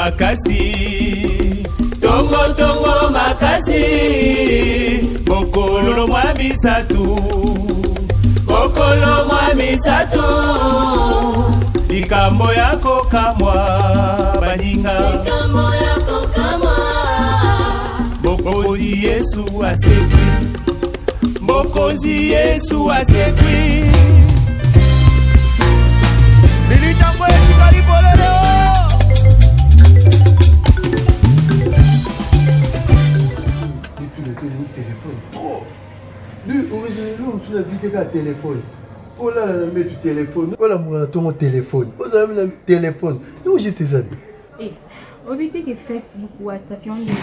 makasi tongo makasi bokolo mwa misatu likambo yako kamwa baninga Mokozi Yesu asekwi Militango etikali bolero Lui, originellement, on se l'a vite qu'à téléphone. Oh là là, mais du téléphone. Oh là, mon ton téléphone. Oh ça, le téléphone. Nous, j'ai ça. Eh, on vit que Facebook, WhatsApp, on dit ça.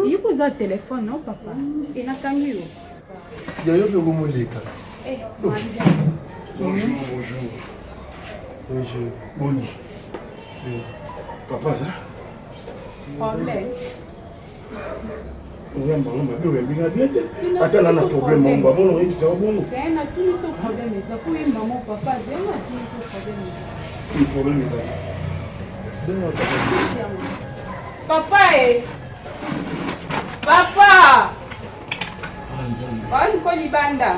Il pose un téléphone, non, papa? Et n'a qu'à mieux. Il y a eu le moment de l'écart. Eh, bonjour. Boni. Papa, ça? Problème. Attends, on a un problème, on va bon, oui, c'est bon. Il y a tout ce problème, ça pour une maman, papa, il y a tout ce problème. Le problème est ça. Papa, papa! On connaît banda.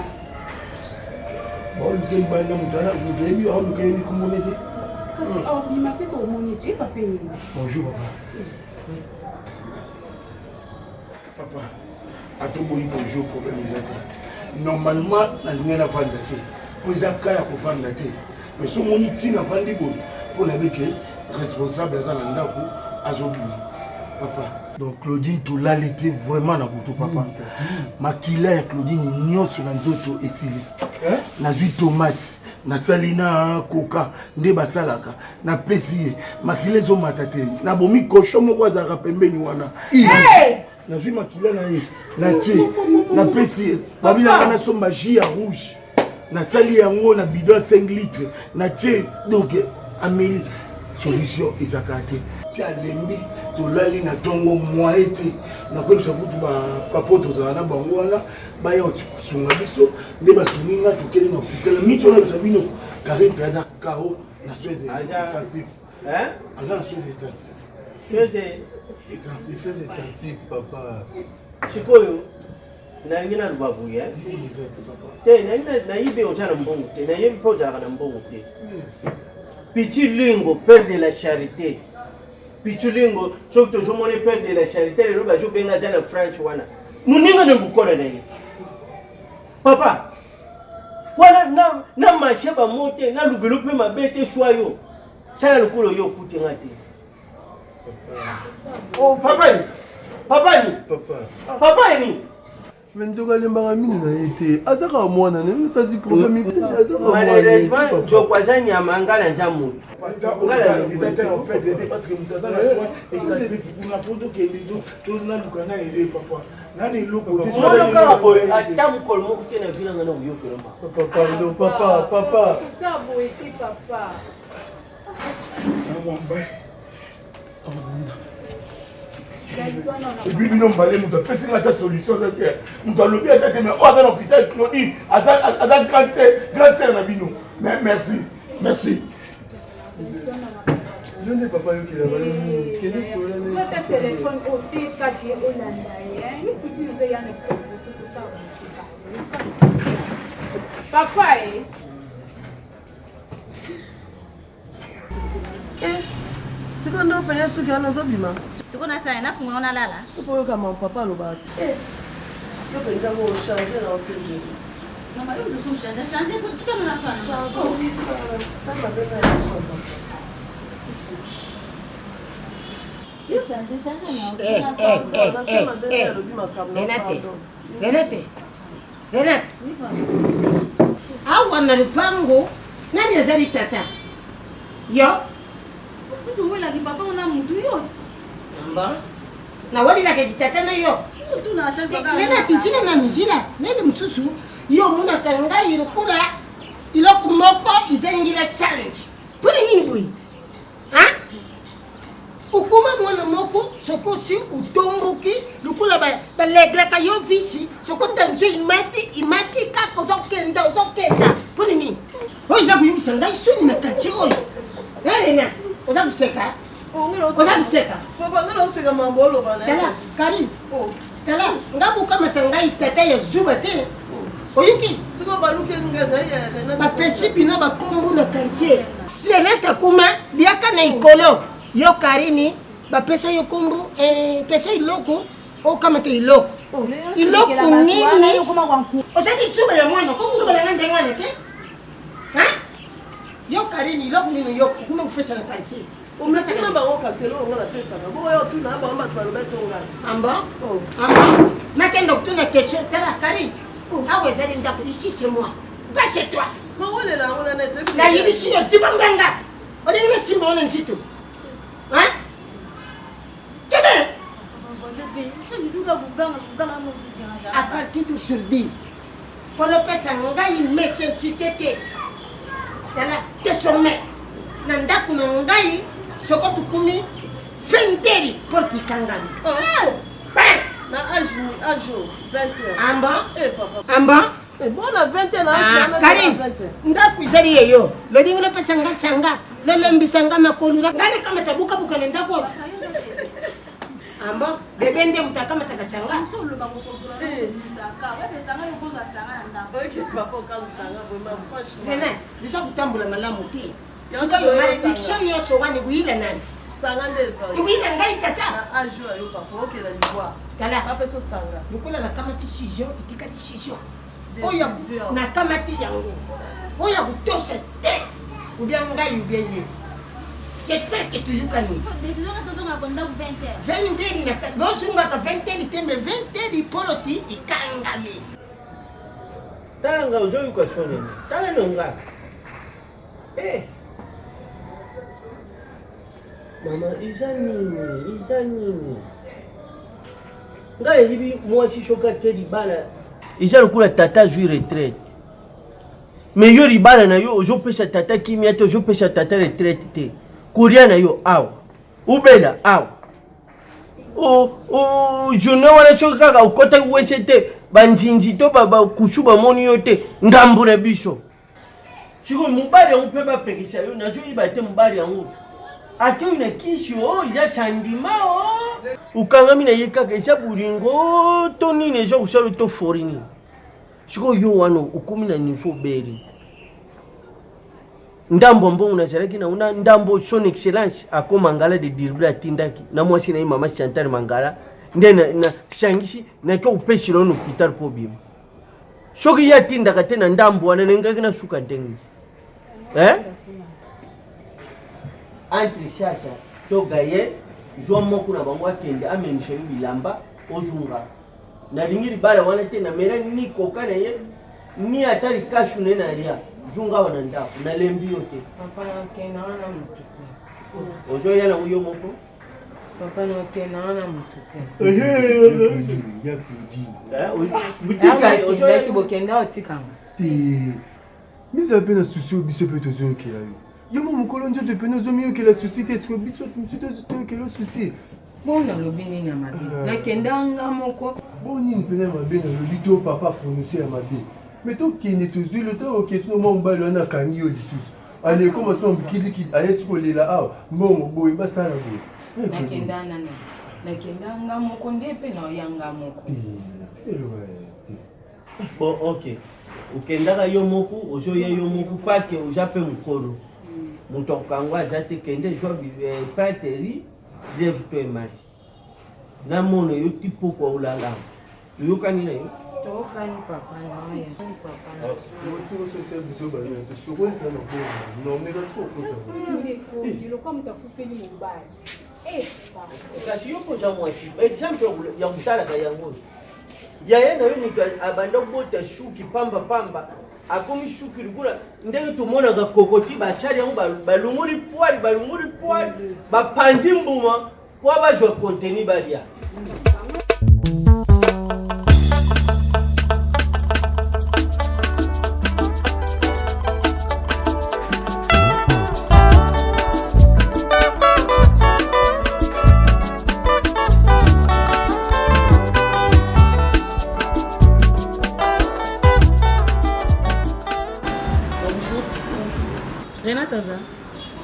On connaît banda, vous avez vu, on connaît comment on était. Il m'a fait pour mon été, papa. Bonjour, papa. Papa, à tout moment, bonjour, problème est normalement, je n'ai pas de thé. Vous avez qu'à faire de thé. Mais si on est tina fandi bon, pour la responsable de l'Andaku, Azobi. Papa. Donc Claudine, tout là, était vraiment dans votre papa. Makila et Claudine, n'y a sur l'anzoto et s'il est. Na zui tomates, na salina coca, nde basalaka, na pesi, makila zo matate, na bomi cochon mo kwa zara pembeni wana. Na zui makila na ye, na tie, na pesi, babila wana so magie rouge. Na sali yango na bidon 5 litres, na tie donc Amélie solution ezakate. Tia lembi to lali na tongo moite na kwebisa kutu ba papoto za na bango wana ba yo sunga biso nde ba suninga to kele na hôpital micho na sabino kare plaza kao na soeze intensif aja na soeze intensif papa chikoyo na ngina rubavu ya na ibe ojana mbongo te na yemi poja kana mbongo te Pichulingo, père de la charité. Pichulingo, sauf que je m'en ai père de la charité, le roba je benga dans French wana. Muninga ne bukora na ye. Papa. Wana na macheba mote na lubelo pe mabete shwayo. Chala lukulo yo kuti ngati. Oh papa ni. Papa ni. Papa ni. Mais nous allons voir mine été. Azaka mwana ne ça c'est problème malheureusement jokwazani ya mangala njamu. Ngala nizata en fait parce que mutazana soin extensif kuna foto ke lido to na dukana ile papa. Nani loko te so na ko atamu kolmo kutena vina ngana uyoko papa papa. Ça beau été papa. Et puis nous allons nous passer la solution de terre. Nous allons bien être mais on dans l'hôpital Claudine, à grand sœur Nabino. Mais merci. Je n'ai pas eu qui l'a valé. Quel est ce téléphone au T4 Hollanda hein? Papa C'est quand on paye ce qu'il y a dans bima. C'est qu'on a ça, on a fumé, on a là. C'est pour que mon papa le batte. Je peux pas changer dans le pays. Maman, il faut changer pour que on a fait. Ça m'a donné Venate. Awa na lupango, nani azali tata? Yo? Tu vois là que papa on a mutu yote. Namba. Na wali la ke tata na yo. Tu na chaque fois. Venate jina na nijila, nene msusu. Yo muna kanga yirukula. Iloko moko izengila challenge. Puni nini boy? Hein? Ukuma mwana moko soko si utomboki lukula ba legleka yo visi soko tanzo imati ka kozokenda puni nini? Oza kuyibisa ngai suni na quartier oyo. Elena, oza kuseka. oza biseka Papa, non, c'est comme un bolo. tala Karim tala ngabukamata ngai tata ya zuba te oyuki C'est comme un loup qui est bapesi bino bakombo na quartier lenata kuma liaka na ikolo yo Karini bapesa yo kombo pesa iloko okamata iloko iloko nini osati zuba ya mwana kokulubalanga nde mwana te yo Karini iloko nini yo kuma kupesa na quartier umesema bango kaselo ngala pesa ka boyo tu na ba mba twalo beto ngala amba nakenda kutuna question tala Karini awe zali ndako ici c'est moi pas chez toi non wele la ona net na yibisi yo zibanganga ode ni simba ona ntito kebe à partir d'aujourd'hui pour le pesa ngai nécessité te tala désormais na ndako na ngai soko tukumi fenteri porti kangami na âge 21 amba papa bon na 21 na Karim ndako izali yeyo lodingo le pesa nga sanga lolembisa nga makolu ngane kama tabuka buka na ndako amba bebe nde mutaka mataka sanga nene bisa kutambula malamu te sika yo malédiction nyonso wana ekuila nani ekuila ngai tata tala lokola nakamati decision etikali decision oyo nakamati yango oyo kutosa te ubia ngai ubia ye j'espère que tuyukani 20 nozungaka 20 te mais 20 poloti ikangami tanga ujoyuka sonene tala nonga mama iza nini ngai yibi mwasi shoka te libala iza lokula tata zwi retraite mais yo libala na yo ozopesa tata kimia te ozopesa tata retraite te kuria na yo awa ubela awa journée wana soki kaka okotaki wese te banzinzi to bakusu bamoni yo te ndambula biso sikoyo mobali yango mpe bapekisa yo nazoyiba te mobali yango ate oyo na kisi o eza sandima o okangami na ye kaka eza bolingo to nini eza kosala to fori nini sikoyo yo wana okomi na niveau beri ndambo mbongo nazalaki na ndambo son excellence ako mangala de diribla atindaki na mwasi na ye mama Chantal Mangala nde na shangisi nake opesila ono hôpital po bima soki ye atindaka te na ndambo wana nengaki nasuka ndenge entre sasa to gaye zwa moko na bango akende amenisa yo bilamba ozunga nalingi libala wana te na mera ni koka na ye ni ata likashu ne na lia zunga wana ndako nalembi yo te papa nakenda wana mutu te ozoya na uyo moko papa nakenda wana mutu te bokenda otikanga miza mpe na susi oyo biso mpe tozoyokela yo yo mo mokolo nzoto mpe nozomiyokela susi te siko biso toyokela susi bona lobi nini ya mabe nakendanga moko bonini mpena ya mabe nalobi to papa prononce ya mabe mais tokende tozwi le temps okesino mwa mobali wana akangi yo lisusu aleko maso mbikiliki ayesi kolela awa mbongo boye basala boye nakendanga moko nde mpe naoyanga moko bon ok okendaka yo moko ozoya yo moko parce que oza mpe mokolo moto akokango aza te kende zwa pateri rêve to emari na mono yo ti poko olala oyokani na yo tokani papa naoya kasi yo koza mwasi exemple ya kotalaka yango yaye na yo moto abanda kobota suki pamba akomi suki likula ndenge tomonaka kokoti basali yango balunguli poil bapanzi mbuma po bazwa kontenu balia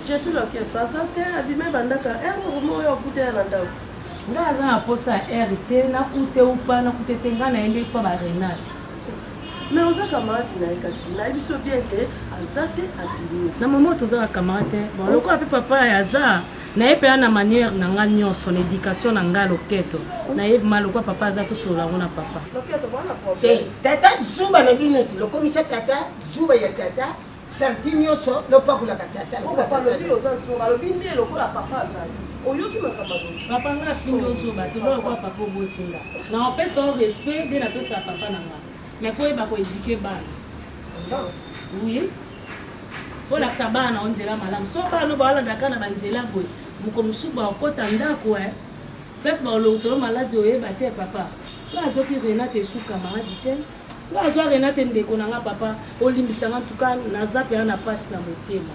J'ai tout le cœur. Ça t'est abîmé bandaka. Moi yo kuté na ndako. Ngaza na posa RT na kute upa na kute tenga na ende pa ba Renate. Mais on a camarade na ekasi. Na biso bien que azate abîmé. Na maman toza camarade. Bon loko ape papa ya za. Na yepe na manière na nga nyonso na éducation na nga loketo. Na yeve maloko papa za to sola ngona papa. Loketo bana problème. Tata zuba na bineti. Le commissaire tata zuba ya tata. Santinho so no pa kula tata. On va pas le dire aux gens le bindi lokola papa azali. Oyoki makamado. Papa nga fingi ozoba toza kwa papa botinga. Na opesa o respect de la pesa papa na nga. Mais faut ba ko éduquer bana. Oui. Faut la sabana on dira malam. So ba no ba la dakana banzela boy. Muko musuba okota ndako Place ba lo tolo malade o ba te papa. La zoki Renate suka maladi te. La zo Renate ndeko na nga papa olimbisa nga tuka na zape na passe na motema.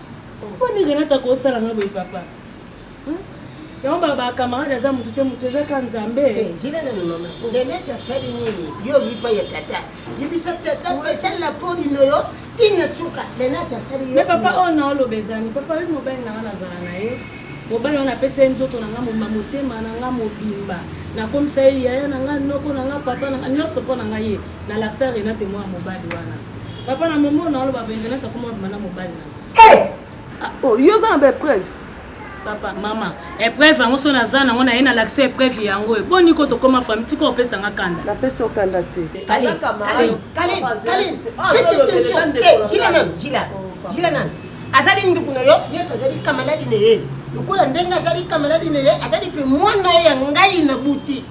Poni Renate ko sala nga boy papa. Yon baba camarade za mutu te mutu za kanzambe. Zile na mama. Renate asali nini? Yo yipa ya tata. Yibisa tata pesa la podi no yo. Tina suka. Renate asali yo. Mais papa on a lo bezani. Papa yo mobile na na za na ye. Mobile on a pesa nzoto na nga motema na nga mobimba. Na comme ça il y a na nga noko na nga papa na nyoso po na nga ye. Na laksa Renate mo mobile wana. Papa na momo na lo ba bengena ta kuma mana mobile na. Oh, yo za be preuve. Papa, maman, épreuve en son azana, on a une l'action épreuve yango. Bon niko to koma fami tiko pesa nga kanda. La pesa o kanda te. Kali. Jila nan. Azali ndugu no yo, ye azali kamaladi ne ye. Lukula ndenga azali kamaladi ne ye, azali pe mwana ya ngai na buti.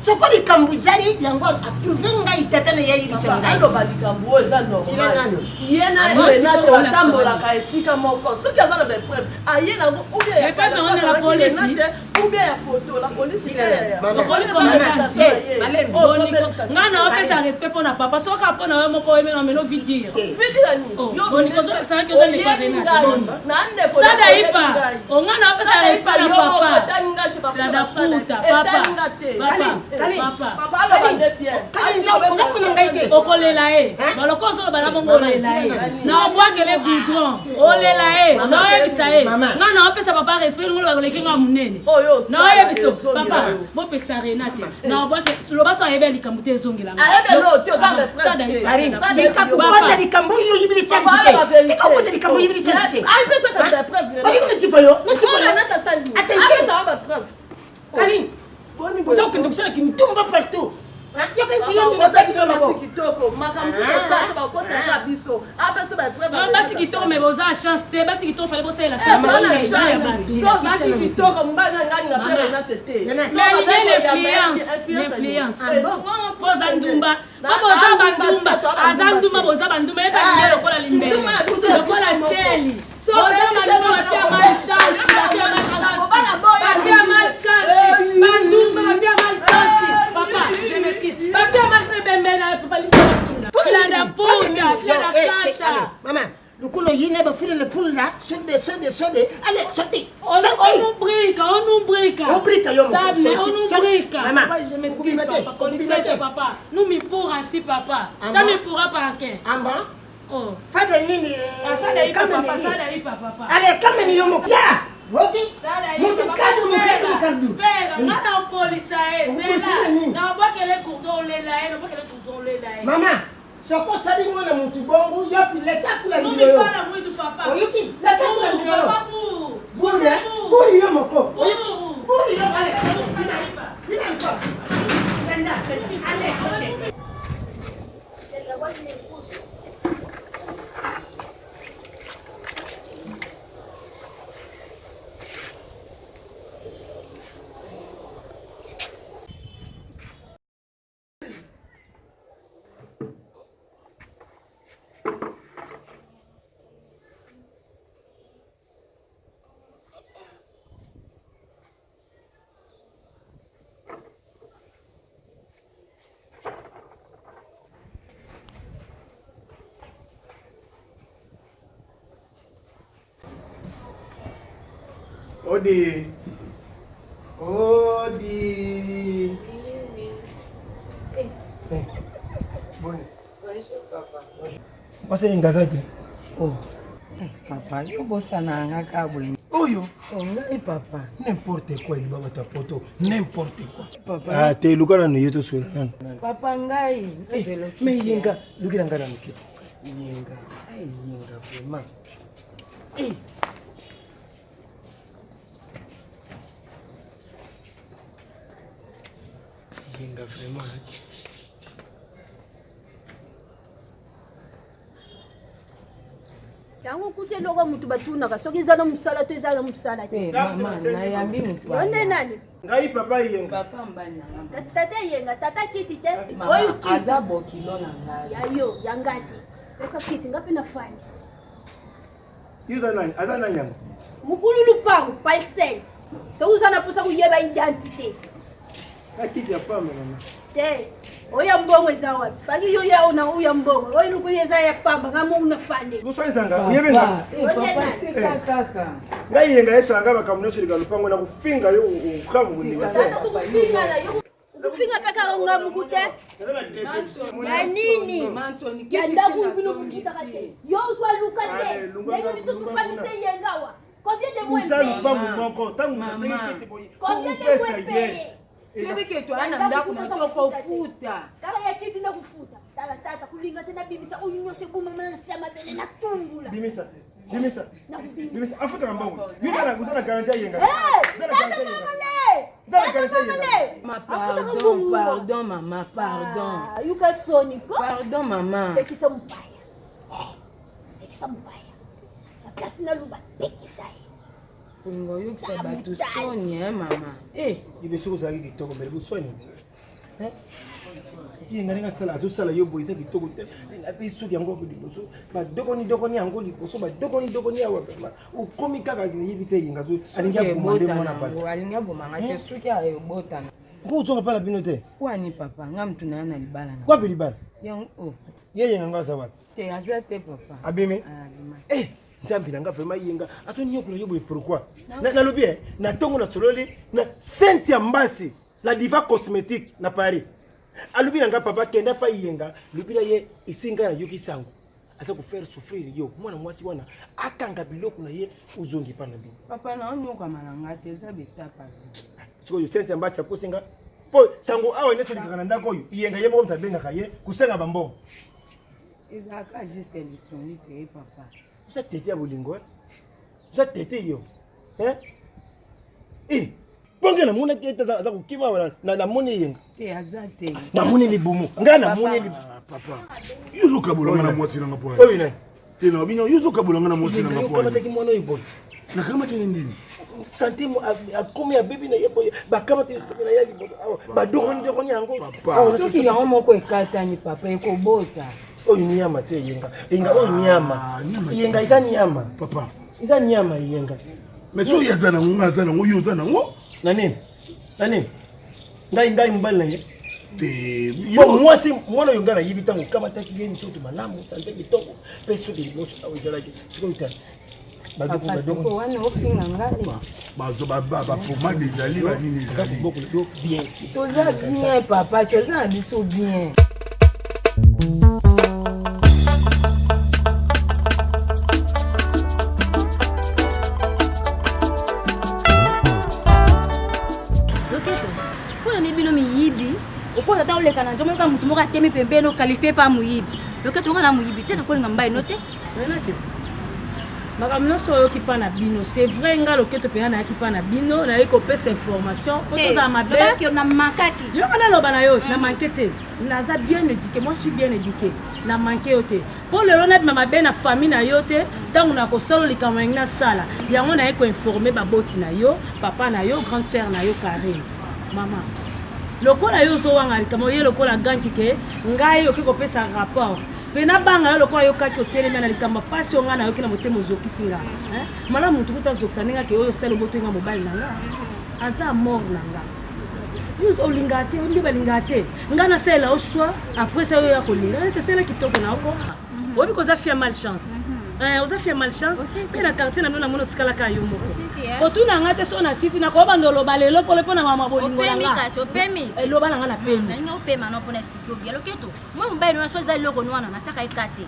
Soko di kambuzali yango a trouver ngai tata ne ye ibisa ngai. Alo ba di kambu eza normal. Yena Renate watambola ka esika moko. Soki azana be preuve. Ayena ou bien ya pas on la police. Ou bien ya photo, la police. Maman, ngana opesa respect pour na papa. Soka po na we moko eme na melo vidire. Vidire ni. Bon niko zo sa ke zo ne pa Renate. Sada ipa. Ngana opesa respect na papa. Sada puta papa. Papa ala bande pierre. Okolela e. Baloko zo bala bongo lela e. Na obwake le goudron. Olela e. Na ebisa e. Ngana opesa papa respect ngolo bakoleki nga munene. Na ebiso papa bo peksa Renate. Na obwake loba so ayebe likambu te ezongela. Ayebe lo te oza be presse. Tika kupata likambu yo yibili sentite. Tika kupata likambu yibili sentite. Ai pesa ka be preuve. Bali kuna chipa yo. Na chipa yo. Renate sandi. Attention. Ça va preuve. Kali. Vous avez que ça qui me tombe partout. Yo kan ci yandi na tabi kama sikitoko makamfu ça ba ko ça biso. Après ça ba preuve. Basi kitoko mais boza chance te basi kitoko fallait bosser la chance. So basi kitoko mbana ngani na pere na tete. Mais l'influence. Boza ndumba. Boza bandumba. Azandumba boza bandumba eba ngelo kola limbele. Kola teli. Boza bandumba fia malchance, fia malchance. Bandumba fia malchance. Papa, je m'excuse. Fia malchance bembena papa limbele. Fia da puta, fia da kasha. Maman, le coup yine ba file le poule là, sode. Allez, sortez. On nous brique. On brique yo. Ça mais on nous brique. Maman, je m'excuse papa. Connaissez papa. Nous mi pour ainsi papa. Quand mi pourra pas quel. Amba. Oh. Fada nini? Sada ipa papa. Allez, kama ni yomo. Ya. Wote? Sada ipa. Moto kazo mukadu. Spera, ngana police c'est là. Na bokele cordon lela. Mama, soko sali ngona mutu bongo yapi leta kula ngiro. Nous fala muito papa. Oyuki, leta kula ngiro. Papa. Buri yomo ko. Buri yomo. Allez, allez. Odi. Bonne. Papa. Pasa ingazaki. Oh. Papa, yo bosa na nga kabwe. Oyo. ngai papa N'importe quoi, il va ta poto. N'importe quoi. papa Ah, t'es Lucas no yeto sula. papa ngai Mais yenga, Lucas ngana mkiti. Yenga, yenga vraiment. Yenga vraiment. yango kuti loko mutu batunaka soki eza na mosala to eza na mosala te mama nayambi motu yonde nani Ngai papa yenga. papa mbali nanga kasi tata yenga tata kiti te mama oyo kiti aza bokilo na ngai yayo yanga te pesa kiti ngapi nafanya Yuza nani? Aza nani yango? mukulu lupango paisel touza na posa kuyeba identité Akiti ya pamba mama. te oya mbongo eza wapi faki yo yao na uya mbongo oyo luku eza ya pamba ngamo unafande Muswani sanga, uyebe nga. papa tika kaka Ngai yenga yetu anga bakamunosho ligalupango na kufinga yo ukamu bundiwa. tata tukufinga na yo kufinga peka ngamu kute ya nini ya ndaku ibino kufuta kate yo zwa luka te lelo biso tufalise yengawa combien de mois Usa lupango moko tangu nasenge kiti boyi. combien de mois paye yebike to ana ndako na toko futa kaka ya kiti na kufuta tala tata kulinga tena bimisa oyo nyose buma mansa mabele na tungula Bimisa. Bimisa. Bimisa. Afuta mambango. Yuza na kuzana garantia yenga. tata mamale pardon mama pardon yuka soni ko pardon mama pekisa mupaya na place na luba pekisa Ngo yokisa batu soni mama Ibe suko zaki kitoko mbele buswani. Yenga nenga sala azosala yo boyisa kitoko te. Na pe suki yango ko liboso. Ba dokoni yango liboso ba dokoni awa vraiment. Ukomi kaka yibite yenga zo alinga kumande mona pa. alinga bomanga te suki ayobotana Ko zonga pala bino te. wani papa nga mtu na yana libala na Kwa bilibala. yango Yenga ngasa wapi? te aza te papa Abime. Nzambi nanga vraiment yenga atoni yokula yoboye pourquoi na lobi na tongo na sololi na Sainte Ambasi la diva cosmétique na Paris alobi nanga papa kenda pa yenga lobi na ye isinga ya yoki sango asa ku faire souffrir yo mwana mwasi wana akanga biloko na ye uzongi pa na bi papa na onyoka malanga te za betapa siko yo Sainte Ambasi akosinga po sango awa ne tolika na ndako yo yenga ye mo mtabenga kaye kusenga bambo ezaka juste lisoni te papa ça tete ya bolingo ça tete yo bonge na mona kete za kukiba wana na moni yenga te aza te na moni libumu nga na moni libumu papa yuzu kabulanga na mwasi nanga po oyo na tena bino yuzu kabulanga na mwasi nanga po kama taki mwana yibo na kama tena ndini santé mo akomi ya bibi na yebo ba kama te na yali bo ba dokoni yango soki yango moko ekatani papa ekobota oyo nyama te yenga oyo nyama yenga isa nyama papa isa nyama yenga mais so yazana ngo zana ngo yo zana ngo na nini ngai mbali nange te yo mwasi mwana yo ngana yibi tango kama taki geni soto malamu sante kitoko peso de moto awo zalaki siko mita badoko wana ofinga ngai bazo ba pomade ezali ba nini ezali bien toza bien papa toza na biso bien okoza ta oleka na nzomo yoka mutu moko atemi pembeni okalifie pa moyibi loketo nga na moyibi te nakolinga mbai no te makambo nyonso oyoki mpa na bino c'est vrai nga loketo mpenza nayaki mpa na bino nayoki kopesa information po tozala mabe na mankaki yonga naloba na yo na manke te naza bien éduqué moi suis bien éduqué na manke yo te mpo lelo nabima mabe na famille na yo te ntango nakosala likambo yangi nasala yango naye koinforme baboti na yo papa na yo grande sœur na yo Karine mama lokola yo ozowanga likambo ye lokola ganki ke ngai oki kopesa rapport mpe nabanga yo lokola yokaki otelemi na likambo mpasi yo ngai nayoki na motema ozokisi nga malamu mutu kuta azokisa ndenge ake oyo osala obotoyenga mobali na nga aza mort na nga yo olingaka te oyo nde balingaka te ngai nasalela oshwa après sa oyo ya kolinga nete sala kitoko na oko oyebi koza fia malchance oza fia malchance mpe na quartier na bino namoni otikalaka yo moko otuna nga te so na sisi nakobanda oloba lelo pole mpo na mama bolingo na nga eloba na nga na pemi nalinga opema no mpona explike obia loketo moi mobali no so eza eloko no wana natiaka eka te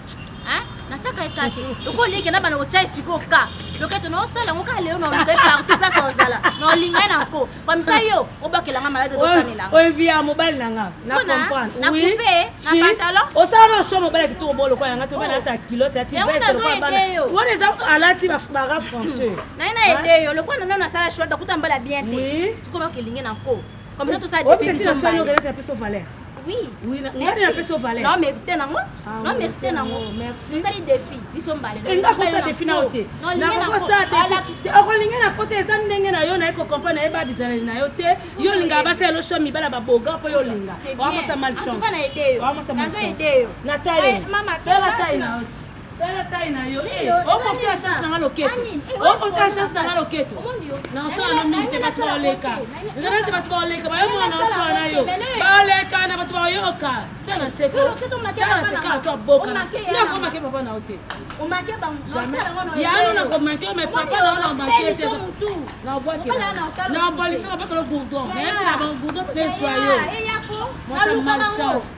nasaka ekate loko leke na bana kotia esiko ka loketo naosala ngo ka leo na olika partout place ozala na olinga na nko comme ça yo obakelanga malade dokanelanga oevia mobile nanga na comprendre na coupe na pantalon osala na show mobile kitoko bolo kwa yanga to bana ta kilote ya tiveste kwa bana wona za alati ba français na ide yo loko na sala choix d'akuta mbala bien te sikono kelinga na nko comme ça tout ça définition ça yo relate un peu sur valeur. Oui. Oui, on a un peu sur valeur. Non, mais écoutez, non, merci. Vous allez défi, ils sont balés. Et nga ko ça défi na oté. Na ko ça défi. O ko linga na côté ça ndenge na yo na ko comprendre na eba design na yo te. Yo linga ba se lo show mi bala ba boga po yo linga. Wa ça malchance. On a aidé yo. Na so aidé yo. Na taille. Maman, ça la taille na oté. Sala taina yo. O ko ta chance na loketo. O ko ta chance na loketo. Na so na mi te batwa oleka. Na te batwa oleka ba yo na so na yo. Ba oleka na batwa yo ka. Tana seko. Tana seka to boka. Na ko make papa na ote. O make ba jamais. Ya no na ko make me papa na make te. Na boite. Na bolisa ba ko gourdon. Mais c'est la bon gourdon pour les soyaux. Moi malchance.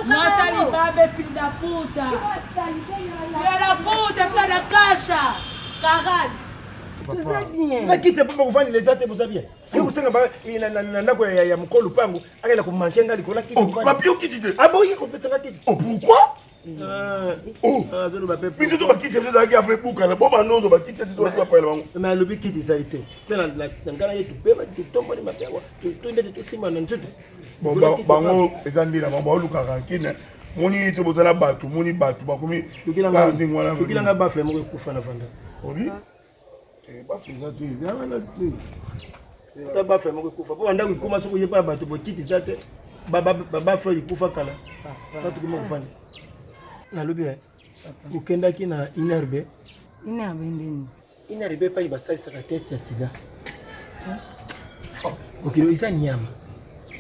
Moi ça li ba be fil da puta. La puta, fila da kasha. Karad. Na kite papa kufanya lezate vous bien. Vous senga ba na ndako ya mkolo pangu akela kumankenga likola kiti. Oh, papi okitite. Ah bon, il compte ça kiti. Oh, pourquoi? Zero ba pepe. Puis surtout ba kiti ça qui a fait bouka la bomba non ba kiti ça doit pas le mais le kiti ça été. Pela na ngana yetu pema tutombo ni mapewa. Tuende tusima na nzoto. Bon bango ezandira mamba oluka kankine. Moni to bozala batu, moni batu bakomi tukilanga bafle moko kufa na vanda. Oui. Bafle za tu, ya wana tu. Ta bafle moko kufa. Po anda kukuma soko yepa batu bo kiti zate. Bafle kufa kala. Batu kuma kufanya. Na lobi ukenda kina inerbe. Inerbe ndini. Inerbe pa ibasai saka test ya sida. Okilo isa nyama.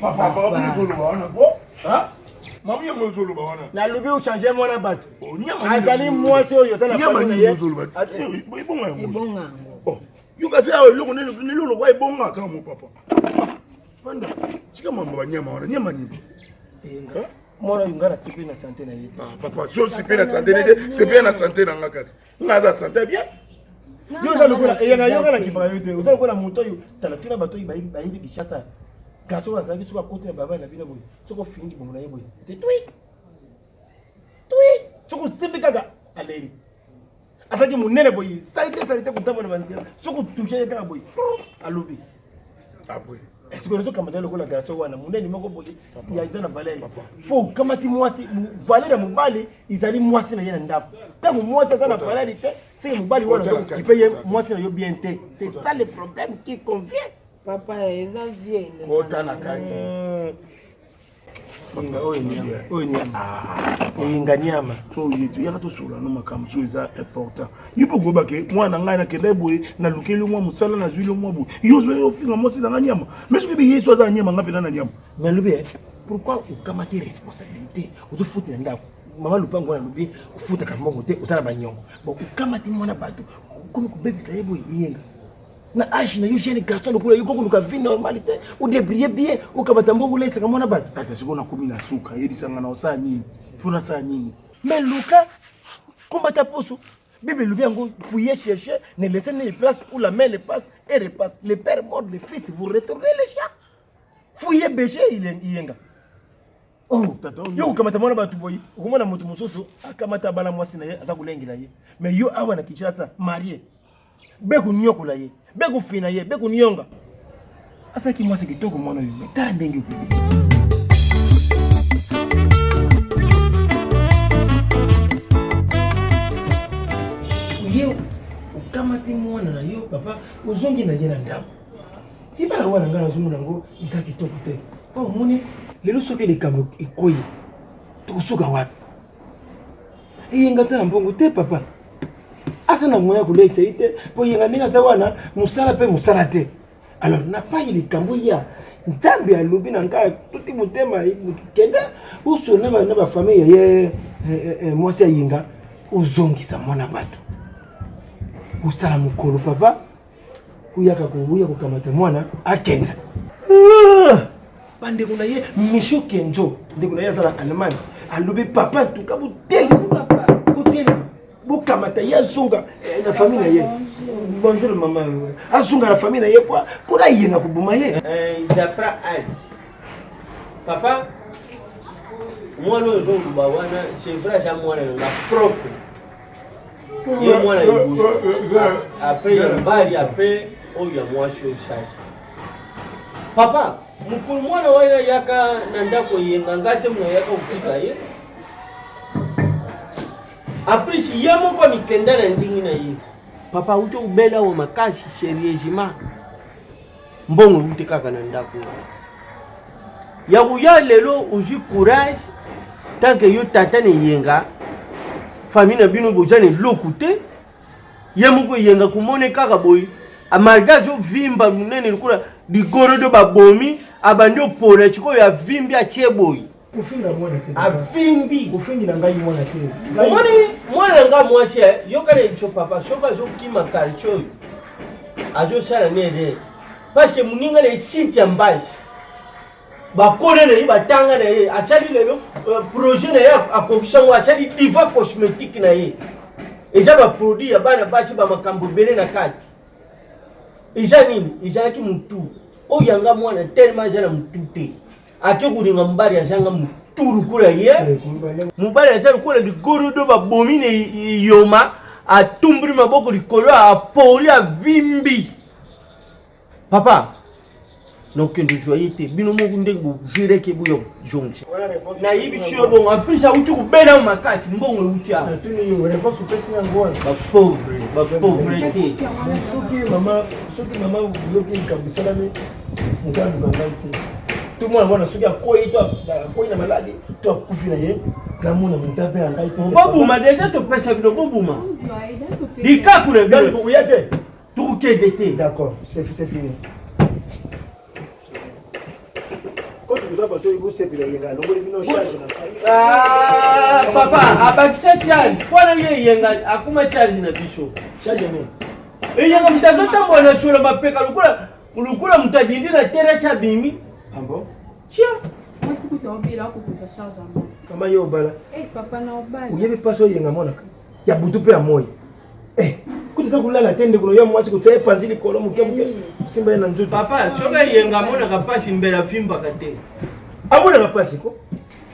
Papa mzulu bana bo. Ha? Mami ya mzulu bana. Na lobi u changer mwana batu. Azali mwasi oyo tala fa na ye. Ibonga. Ibonga. Oh. Yuka se awo loko nilo wa ibonga kama papa. Panda. Chika mambo banyama wana. Nyama nini? Enga. Mwana yungara sipi na santé na ye. Ah papa, so sipi na santé ne, c'est bien na santé na ngakasi. Ngaza santé bien. Yo za lokola eyenga yoga na kibaya yote. Uza lokola moto yo tala tuna bato yi bayi bishasa. Gaso wa zangi suka kote na baba na bina boy. Soko fingi bomo na ye boy. Te tui. Soko simbi kaka aleri. Afaki munene boy. Salite kutamba na banzia. Soko toucher kaka boy. Alobi. Ah boy. Est-ce que nous sommes dans le cas de la Gaso wana munene moko boy. Il y a na valeur. Faut kama ti mwasi valeur mubali izali mwasi na yena ndapo. Tangu mwasi sana valeur te, c'est mubali wana qui paye mwasi na yo bien te. C'est ça le problème qui convient. Papa eza bien. Kota na kati. Singa oyo nyama. Nyama. So yetu yaka to sura no makamu so eza important. Yipo goba ke mwana ngai na kende boye na lukeli mwa musala na zwile mwa boye. Yozo yo finga mosi na nyama. Mais ce que bi yeso za nyama ngapi na nyama. Mais lobi pourquoi ukamati responsabilité? Uzo futi na ndako. Mama lupango na lobi ufuta kama ngote usala banyongo. Bon ukamati mwana batu komi kubebisa yebo yenga. Na âge na yo jeune garçon lokula yo kokuluka vie normalité ou débrouiller bien ou kabata mbongo lesa kama na batu ata sikona komi na suka yedi sanga na osa nini funa sa nini mais Luka combattre poso bible lubi yango fouiller chercher ne laisser ni place où la main le passe et repasse le père mord le fils vous retournez les chats fouiller bêcher il yenga oh tata yo kamata mwana batu boyi ukomona mutu mususu akamata bala mwasi na ye azakulengela ye mais yo awa na Kinshasa marié beku nyokola ye beku fina ye beku nyonga asa ki mwasi kitoko mwana yo tara ndenge ukubisa yo ukamati mwana na yo papa uzongi na yena ndabo tibala wana ngana zungu nango isa kitoko te oh moni lelo soke le kambo ikoyi tukusuka wapi yenga sana mbongo te papa asa na moya kuleisa ite po yenga ninga sawana musala pe musala te alors na pa ile kambo ya ntambi alobi na nka tuti mutema kenda usona na ba famille ye mwasi yenga uzongisa mwana batu usala mukolo papa kuyaka kubuya kukamata mwana akenda bande kuna ye misho kenjo ndi kuna ye sala Allemagne alobi papa tuka buteli bokamata ye azonga na famille na ye. Bonjour maman. Azonga na famille na ye pour ayenga kubuma ye. Ils apprennent à papa. Moi le jour où bawana, c'est vrai ça moi la propre. Et moi la bouche. Après il bari après oh ya moi chose. Papa, mukulu mwana wana yaka nandako yenga ngate mwana yaka ukika ye. Après si yamo kwa mikenda na ndingi na ye. Papa uto ubela wa makashi sérieusement. Mbongo ute kaka nandako. Ya buya lelo uji courage tant que yo tata ne yenga. Famille na bino bozane lokute. Yamo ko yenga kumone kaka boy. Amalga jo vimba munene lukula ligoro do babomi abandi opona chiko ya vimbi achie boy. Kufinga mwana te. Avimbi. Kufingi na ngai mwana te. Mwana nga mwasi yo kale biso papa soka zo kima kalcho. Azo sala nere. Parce que muninga le site ya mbashi. Ba kone na ba tanga na ye asali lelo projet na ya akokisha ngo asali diva cosmétique na ye. Eza ba produit ya bana bachi ba makambo bele na kati. Eza nini? Eza ki mutu. O yanga mwana tellement jana mutu te. Ake kuringa mbari azanga muturu kula ye. Mbari azanga kula ligoro do ba bomine yoma atumbri maboko likolo apoli avimbi. Papa. Donc de joyeuté bino mo kunde bo jere ke buyo jonche. Na yibi sio bon apisa utu kubena makasi mbongo utia. Tuni yo réponse pesi ngwa. Ba pauvreté. Soki mama bloqué kabisala me mutandu banganti. Tout le monde wana soki akoyi to akoyi na maladie to akufi na ye na mona mutabe angai to. Bobuma déjà to pesa bino bobuma. Dikaku na bino buyate. Tout d'été. D'accord, c'est fini. Ah, papa, abakisha charge. Kwa ye yenga akuma charge na bisho. Charge ni. Yenga mtazota mwana shule mapeka lukula mtadindi na teresha bimi. Ambo? Chia. Moi si kutombila kukuza charge amba. Kama yo bala. Papa na obala. Uyebe paso yenga mwana. Ya butu pe amoy. Kutisa kulala tende kuno ya mwasi kutsaye panzili kolo muke simba na nzutu. Papa, soka yenga mwana kapasi mbela fimba kate. Abona kapasi ko?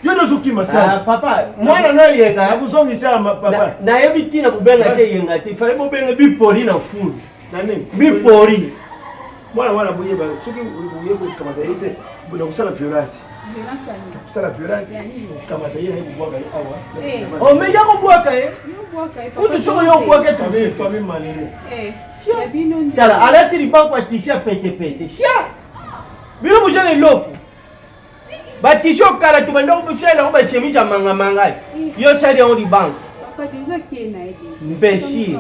Yo no zukima sana. Ah papa, mwana no yenga akuzongi sana papa. Na yebi na kubenga te yenga te. Fale mo benga bipori na food. Na nini? Bipori. Mwana wana buyeba soki uyebo kamata yete bula kusala violence. Kusala violence. Kamata yeye kubwaka awa. Oh mais ya kubwaka Utu soko yo kubwaka tu famille malere. Tala ala tiri banko atisha pete. Sia. Bilo bujana loko. Batisho kala tu bando bushela ba chemisha manga. Yo sali on di bank. Papa déjà qui est naïf. Imbécile.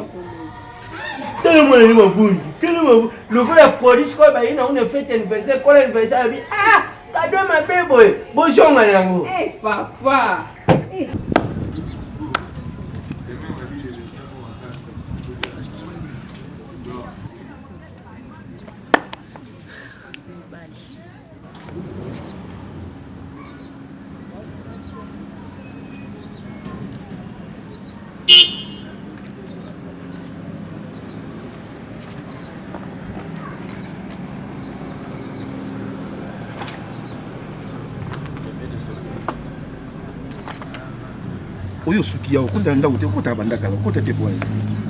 Tellement ni mabungi. Tellement le gars la police quoi ba ina on fait anniversaire quoi anniversaire bi cadeau ma bébé. Bonjour nango. Papa. Oyo suki ya okota ndako te okota bandaka okota te boye.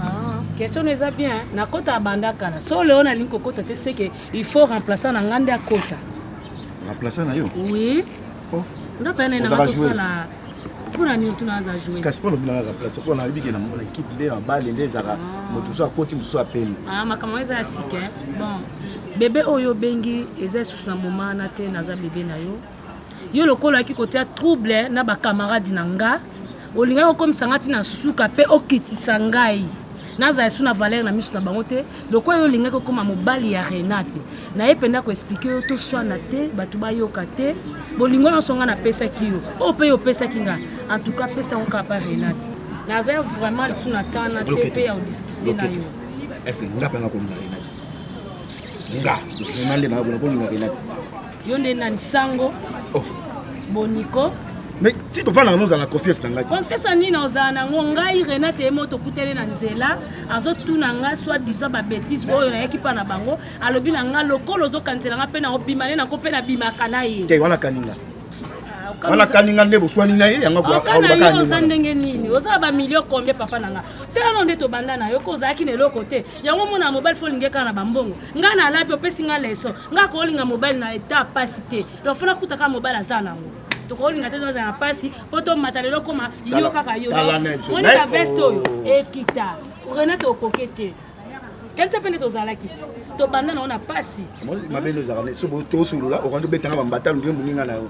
Ah, question eza bien. Na kota bandaka na. So leo na linko kota te c'est que il faut remplacer na ngande a kota. Remplacer na yo? Oui. Oh. On pas na mato sana. Kuna ni tunaanza jouer. Kaspo na remplacer kwa na biki na mona équipe le en balle ndezaka moto so akoti moto so apeni. Ah, makama eza asike. Bon. Bébé oyo bengi eza sous na moment na te na za bébé na yo. Yo lokolo ki kotia trouble na ba camarade na nga. Olinga comme sangati na suka pe okitisa ngai naza yesu na valeur na misu na bango te loko yo linga ko koma mobali ya Renate na ye penda ko expliquer yo to swana te batu ba yoka te bolingo na songa na pesa kiyo o pe yo pesa kinga en tout cas pesa on ka pa Renate naza vraiment sous na tana te pe ya discuter na yo est-ce nga panga ko na Renate nga journal na ko na Renate yo nde na sango boniko Mais tu peux pas nous à la confiance dans la confiance ni na ozana ngai Renate emo to kutele na nzela azo tuna nga soit disant ba bêtise oyo na ekipa na bango alobi na nga lokolo zo kansela nga pe na obimane na ko pe na bimaka na ye te wana kaninga wana kaninga ndebo swani na ye yanga kwa kana yo sandenge nini oza ba million combien papa nanga tellement nde to banda na yo ko zaki ne lokote yango mona mobile phone ngeka na bambongo nga na lapi opesi nga leso nga ko linga mobile na eta capacité donc fona kutaka mobile azana ngo tokolinga te dans un pasi poto matalelo koma yo kaka yo on est vesto yo ekita Renate okokete quel t'appelle to zala kiti to banda na ona pasi ma beno zala so to solo o rando betanga bambata ndo muninga na yo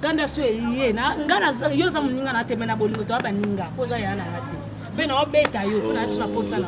kanda so ye na ngana yo za muninga na temena bolingo to abaninga poza yana ngate beno obeta yo pona suna posa na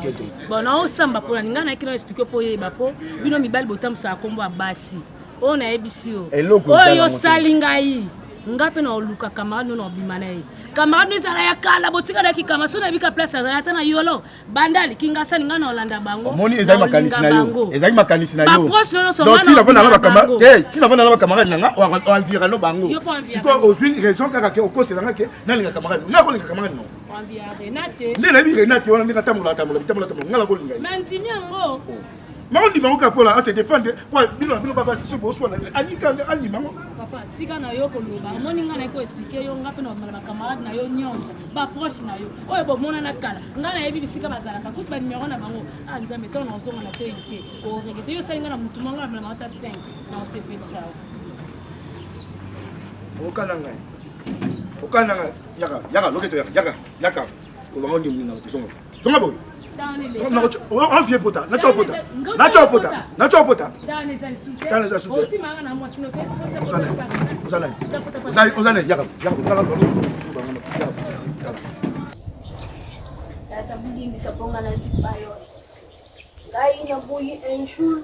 bona osamba pona ngana ikino expliquer po ye bako bino mibali botam sa kombo abasi ona ebisio oyo salingai ngape na oluka camarade no bimana ye camarade zala ya kala botika da kikama so na bika place zala tana yolo bandali kinga sani ngana olanda bango moni ezali makanisi na yo ezali makanisi na yo approche no so donc tu na na ba camarade tu na na ba camarade nanga o environnement bango siko ozwi raison kaka ke okosela ngake na linga camarade na ko linga camarade no environnement Renate ndena bi Renate wana ndika tamula ngala ko linga mantimi yango Maman dit pour la se défendre quoi bino papa si so so na ani mango papa tika na yo ko loba moni ngana ko expliquer yo ngape na ba camarade na yo nyonso ba proche na yo oyo bo mona na kala ngana yebi bisika bazala ka kutu ba numéro na bango anza meto na zonga na teke o regete yo salinga na mutu manga na mata 5 na o se pesa okana yaka loketo yaka o bango ndi muna zonga boy on vient pota na chopota dans les sous aussi manga na moi sino ke ozana yaka tata bulimbisa ponga na bipayo ngai na boyi un jour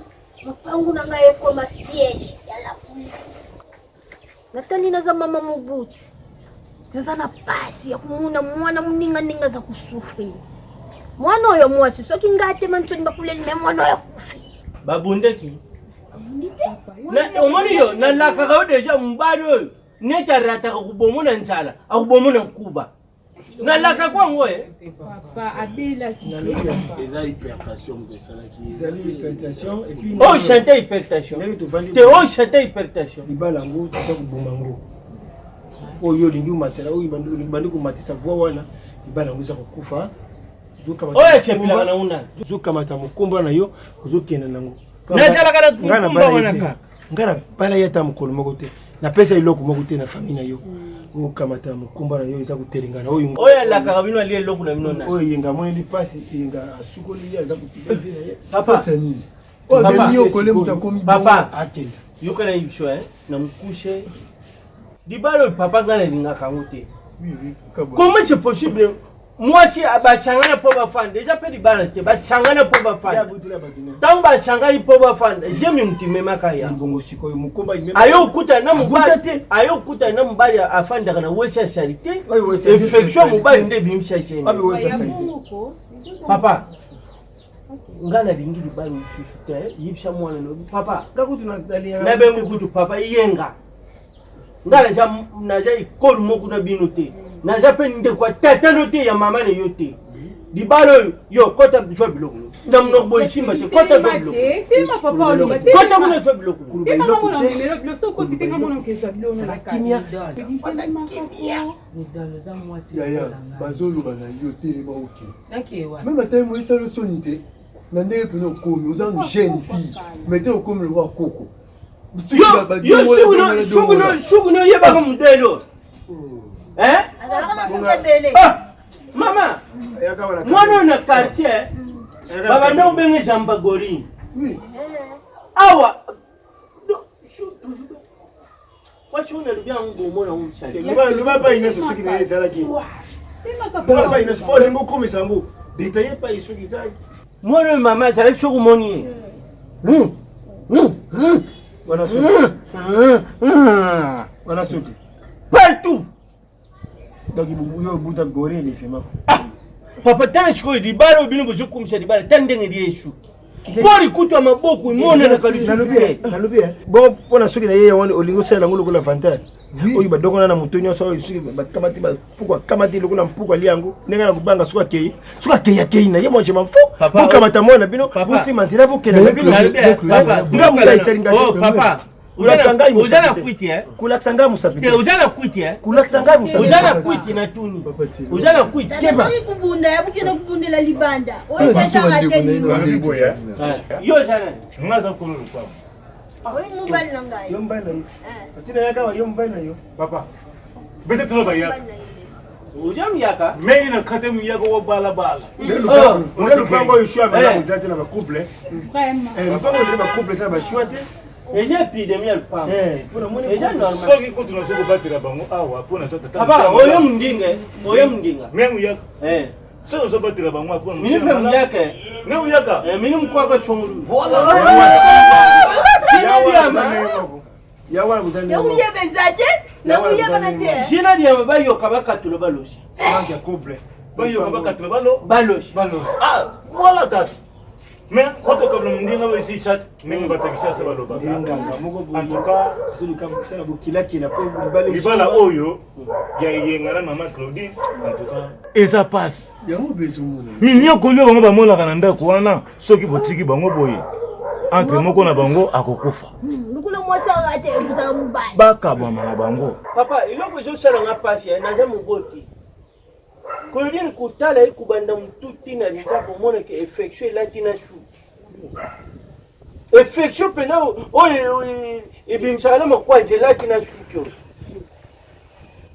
mapangu na ngai ekoma siège ya la police natali naza mama Mobutu naza na pasi ya kumuna mwana muninga za kusufri mwana oyo mwasi soki ngate mantsoni bakuleli me mwana oyo kufi babundeki na omoni yo na lakaka deja mbali oyo neta rata kubomona ntsala akubomona kuba na laka kwango papa abela ki eza hypertension besala ki ezali hypertension et puis oh chanter hypertension te oh chanter hypertension ibala ngo tata kuboma ngo oyo lingi matela oyo bandu kumatisa voix wana ibala ngo za kukufa oya chepila na una zukamata mukomba na yo uzokena nango nazala kana mukomba wana ka ngara bala yata mukolo moko te na pesa iloko moko te na famille na yo ukamata mukomba na yo iza kutelingana oya la karabino ali eloko na mino na oya yenga mwendi pasi yenga asukoli ya za kutiba vile ye papa nini papa akenda yoka na ibisho na mkushe dibalo papa ngana linga kango te comment c'est possible moi si abachangana po bafanda déjà pe libana te bachangana po bafanda tant bachangana po bafanda j'aime mutime makaya bongo sikoyo mukomba imema ayo kuta na mbali afanda kana wesha charité infection mubali nde bimsha cheni papa ngana lingi libali ushushu te yipsha mwana no papa kakutu na dalia na be mukutu papa yenga ngala naja ikolu moku na bino te naja pe nde kwa tata no te ya mama ne yo te libalo yo kota jwa biloko na mnok boy chimba te kota jwa biloko tema papa oloba te kota mona jwa biloko tema mama na lo so ko titenga mona ke jwa biloko na kimia ni dans za mwasi ya bazolo bana yo te ba oki nakewa même temps moi ça le sonité na ndenge pena okomi oza une jeune fille mettez okomi le roi koko shuguno yebaka mudelo mama mwana na quartier baba ndo benge jamba gori awa wachuna lubya ngo mona umchali luba ba ina so siki ne zala ki ba ina sport ngo komi sambu detailler pa isuki zaki mwana mama zala shugu moni Wana soki. Partout. Donc il y a beaucoup de goré les femmes. Papa tana chiko di balo bino bozo kumsha di balo tande ngi yesu. Pori kutwa maboko imone na kalisi. Nalobi bon pona soki na yeye woni olingo sala ngolo kola vantage. Oyi badoko na mutonyo so soki bakamati ba pourquoi kamati lokola mpuko liango nenga na kubanga soka kei ya kei na ye moi je m'en fous. Pour kamata mona bino busi manzira bokela na bino. Papa ngamuka italinga. Oh papa Ujana kwiti kulaksanga musapite. Ujana kwiti kulaksanga musapite. Ujana kwiti na tuni. Ujana kwiti. Keba. Kubunda yabukira kubundela libanda. Oyi tata ngateni. Yo jana. Ngaza kululu kwa. Oyi mobile nangai. Yo mobile na yo. Atina yaka wa yo mobile na yo. Papa. Bete tulo ba yaka. Ujam yaka. Meni na kate mu yaka wa bala. Lelo pango yoshua bala muzate na ba couple. Vraiment. Pango yoshua ba couple ça ba choite. Et j'ai pris des miels pas. Et j'ai normal. So qui continue à se battre là bango awa pour na sota. Papa, oyo mndinga. Même yaka. So no so battre là bango pour na. Mini pem yaka. Ne yaka. Mini mkwa kwa shomulu. Voilà. Yawa muzani. Yawu yebezade. Yawu yebanate. Jina dia bayo kabaka tuloba loshi. Banque couple. Bayo kabaka tuloba baloshi. Ah, voilà das. Mais quand on comme ndinga we si chat ninga batakisha saba loba. En tout cas, celui qui a ça bokila qui n'a pas balé. Ibala oyo ya yenga na mama Claudine en tout cas. Et ça passe. Yango bezo mona. Minyo kolio bango ba mona kananda ko wana soki botiki bango boye. Entre moko na bango akokufa. Lukula mwasa ngate muzala mubaya. Baka bama na bango. Papa, iloko jo sala nga pasi na jamu boti. Claudine kutala ikubanda mtuti na njapo mona ke effectuer la tina chou. Effectuer pena oyo ibimshala makwa jela tina chou kyo.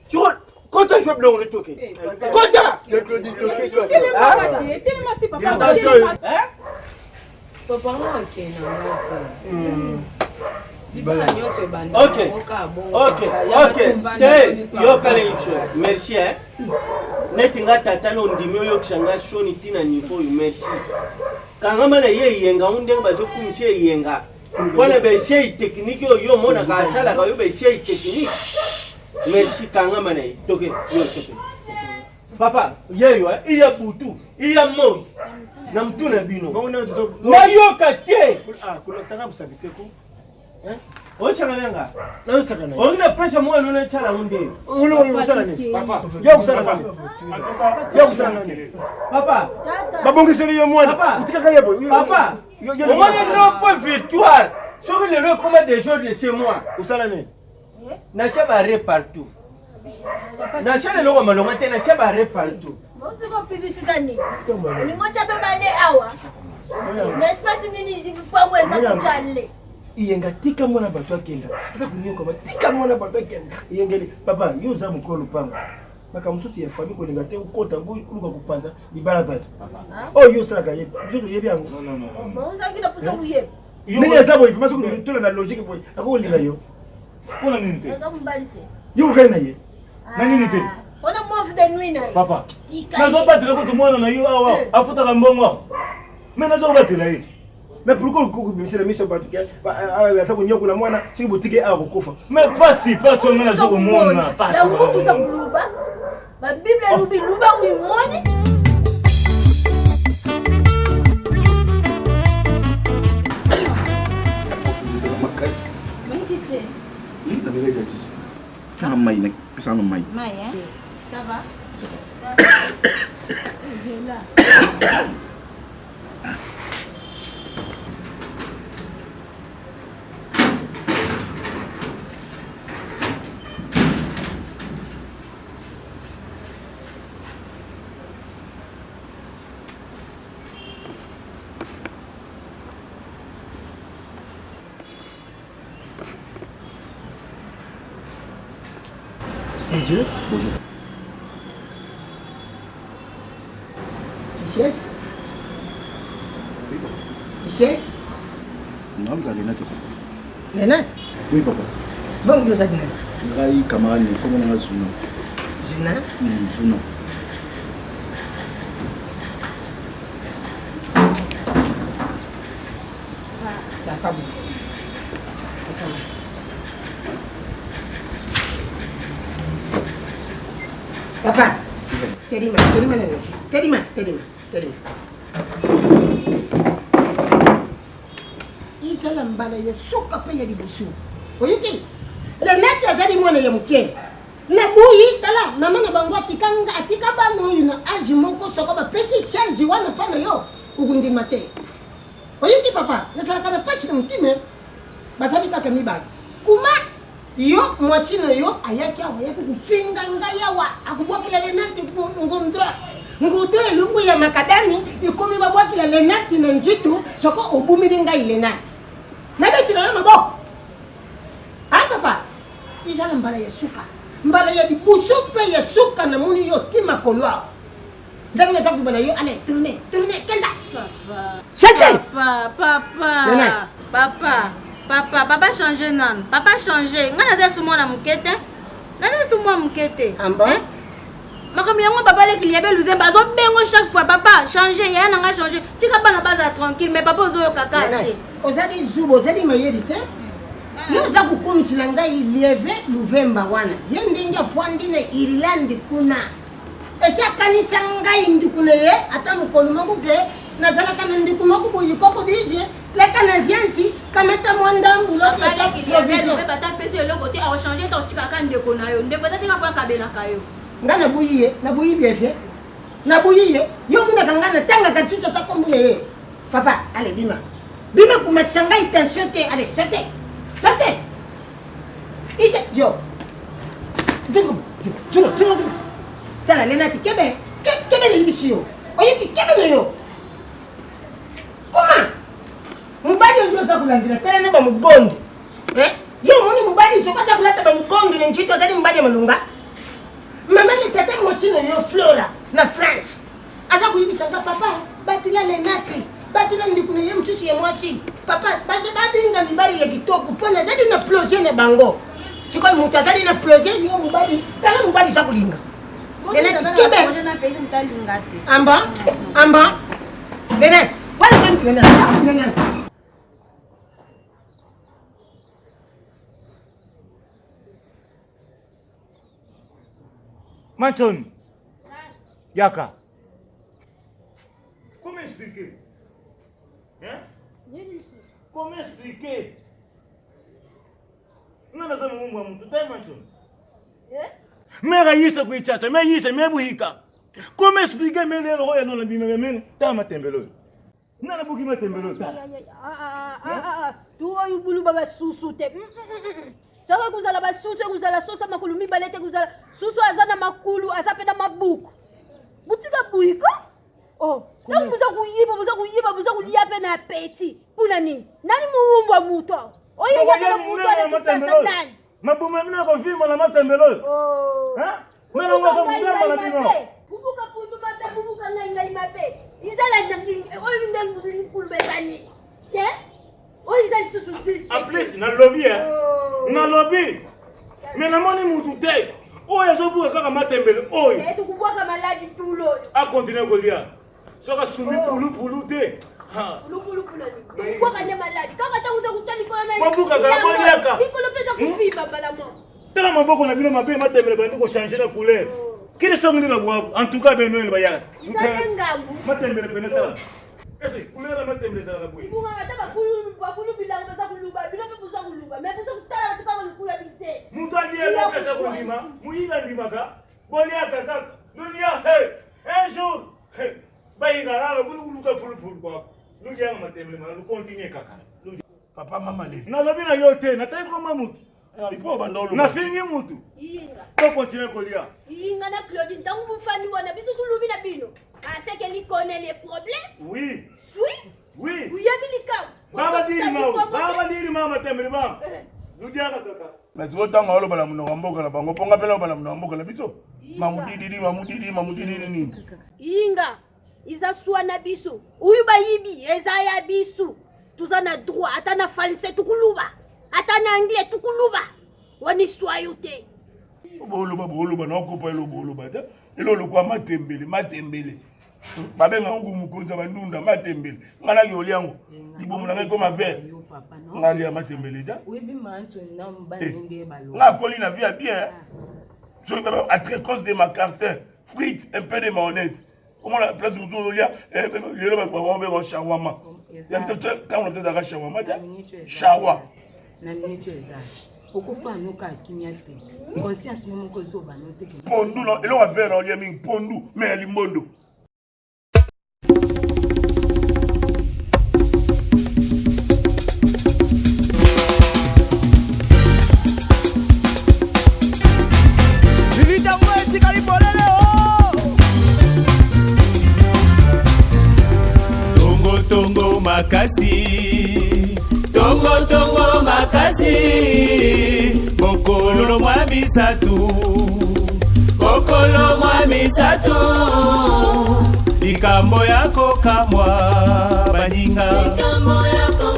Chukon kota jwa blo on toke. Kota. Papa ngake na ngako. Ok. Yo kale icho. Merci Netinga tata no ndimi yo kushanga shoni tina niveau merci. Kanga mana ye yenga unde bazo kumshe yenga. Kwana be shei technique yo mona ka shala ka yo be shei technique. Merci kanga mana toke yo toke. Papa, yeyo iya butu, iya moi. Na mtu na bino. Na yo kate. Kula sana musabite ko. Oshakananga. Na osakana. Ongina pressure mwa nona chala munde. Ulo usana ni. Papa. Ya usana ngani. Ya usana ngani. Papa. Babongiseri yo mwana. Papa. Utikaka yebo. Papa. On est non pas victoire. Sur le recommande des gens de chez moi. Usana ni. Na chaba partout. Na chala lo malonga tena chaba partout. Mosu ko publicité ni. Ni moja beba le awa. N'espace nini kwa mweza kuchale. Iyenga tika mwana bato akenda. Asa kunyoka ba tika mwana bato akenda. Iyengeli papa yoza mukolo pango. Maka mususi ya famille ko lingate ukota ngulu kuluka kupanza libala bato. Oh yo saka ye. Jodo yebi yango. Non. Mauza kila pusa uye. Nini azabo information ko tola na logique boy. Ako linga yo. Kuna nini te? Naza mbalite. Yo kana ye. Na nini te? Ona mwa de nuit na. Papa. Nazo battre ko tumwana na yo awa. Afuta kambongo. Mais nazo battre la hivi. Mais pourquoi le coucou monsieur le monsieur Batuke asa kunyoko na mwana si butike a kukufa. Mais pas on na zo kumona. Pas. Ba Bible lubi luba uimoni. Cara mai né, pensando mai. Mai, ça va? Ça va. Bonjour. Bonjour. Ices? Ices? Non, mais Renate, papa. Renate? Oui, papa. Bon, vous êtes là. Ngai camarade, comment on a Zuna? Zuna? Zuna. Pas bon. Ça va. Papa, terima. isala mbala ya suka pe ya libusu oyiki le nati azali mwana ya muke na buyi tala mama na bango atika bano yuna aji moko soko ba pesi charge wana pana yo ukundi mate oyiki papa nasala kana pasi na mtime bazali kaka mibali kuma yo mwasino yo ayaki awa yaki kufinga ngayawa akubwakila le nati ngudra lungu ya makadami ikomi babwakila le nati na njitu soko obumiri ngai le nati nabetila yo maboko papa izala mbala ya suka mbala ya dibusu pe ya suka na muni yo tima kolwa ndanga saku bana yo allez tourner kenda papa changer nan papa changer ngana de sumo na mukete nana sumo mukete makambo yango papa le kiliabe luzemba azo bengo chaque fois papa changer ya nanga changer tika bana baza tranquille mais papa ozo yo kaka te ozali zubo ozali mayeri te yo za kukumisila ngai lieve luvemba wana ye ndenge afwandi na Irlande kuna eshakanisa ngai ndikuna ye ata mukolo moko ke nazalaka na ndiku moko boyi koko dije leka na ziansi kameta mwanda mbulo bata peso eloko te aochange ta otikaka ndeko na yo ndeko tatika po akabelaka yo nga nabuyi lieve nabuyi ye yo munaka nga natangaka nsuto takombuna ye papa ale bima kumatisa ngai tension te ale sote Sate! Ise, yo! Jungo! Tala, Lenati, kebe ni ibisi yo! Oyeki, kebe ni yo! Kuma! Mubadi yo za kulandila, tala neba mugondi! Yo muni mubadi so kaza kulata ba mugondi ni njito zadi mubadi ya malunga! Mama ni tete mwasino yo Flora na France! Aza kuibisa nga papa, batila Lenati! Batila ndikuna ye mchuchi ya mwasi! Papa, basi badinga mibali ya kitoko pona zadi na ploje na bango. Chiko mutu zadi na ploje yo mubali. Tala mubali za kulinga. Lenati kebe. Amba. Lenati, wala kani Lenati. Manton. Yaka. Comment expliquer? Hein? Comment expliquer? Non, non, non, non, non, mais Raïs a pris chat, mais il s'est mis à comment expliquer mais les rois non la bimé ta ma tembelo. Non la bouki ma tembelo. Tu oyu bulu baba susu te. Saka kuzala ba susu kuzala sosa makulu mibalete kuzala susu azana makulu azapenda mabuku. Butika buiko? Oh, donc vous avez peine appétit. Pour la nuit. Nani muumba muto. Oye ya muto ya satan. Mabuma mna ko film na matembelo. Oh. Hein? Mena ngo ko mudamba na bino. Bubuka pundu mata bubuka ngai mabe. Izala na oyu ndangu kulbetani. Ke? Oyu izali susu. En plus na lobby na lobby. Mena moni mutu te. Oyo zo buka kaka matembelo. Oyo. Tukubwaka maladi tulo. A continuer kolia. Soka sumi pulu te. Ha. Pulu ni. Kwa kanya maladi. Kaka takuza kutani kwa na. Mabuka ka boliaka. Nikolo pesa kufiba bala mo. Tala maboko na bino mabe matembele bandi ko changer la couleur. Kile songi na bwa en tout cas beno ba ya. Matembele penetala. Ese couleur matembele za la bwa. Bunga ngata bakulu bilango basa kuluba. Bilo buza kuluba. Mais buza kutala batuka kuluba bise. Mutu ndiye ko pesa kulima. Muyiba ndimaka. Boliaka kaka. Dunia un jour. Bayingala buluka pulu kwa. Luja matembele ma continue kaka. Papa mama le. Na lobi na yote na tayi ko mamutu. Ipo bandolo. Na fingi mutu. Inga. Ko continue kolia. Inga na Claudine tangu mufani wana biso tulubi na bino. C'est qu'elle connaît les problèmes. Oui. Oui. Vous y avez les cas. Baba diri mama tembele mama. Luja kaka. Mais tu otanga olo bala munoko mboka na bango ponga pela bala munoko mboka na biso. Mamudidi nini? Inga. Iza suana biso. Uyu bayibi eza ya biso. Tuzana droit atana français tukuluba. Atana anglais tukuluba. Wani soyote. Boloba na okopa boloba ta. Elolo kwa matembele. Babenga ngo mukonza bandunda matembele. Ngana yoliango. Ibomu na ngeko mabe. Ngali ya matembele ta. Webi manto na mbandenge balo. Nga koli na vie bien. Je vais à très cause de ma carcère, frites, un peu de mayonnaise. Comment la place où tout lia le ba ba ba shawama. Ya peut-être quand on peut dire shawama. Shawa. Na nicho za. Okufa nuka kimia te. Conscience mo ko zo ba no te. Pondu no, elo wa vera o yemi pondu me limondo. Tongo makasi, tongo makasi, mokolo mwa misatu, likambo yako kamwa baninga, likambo yako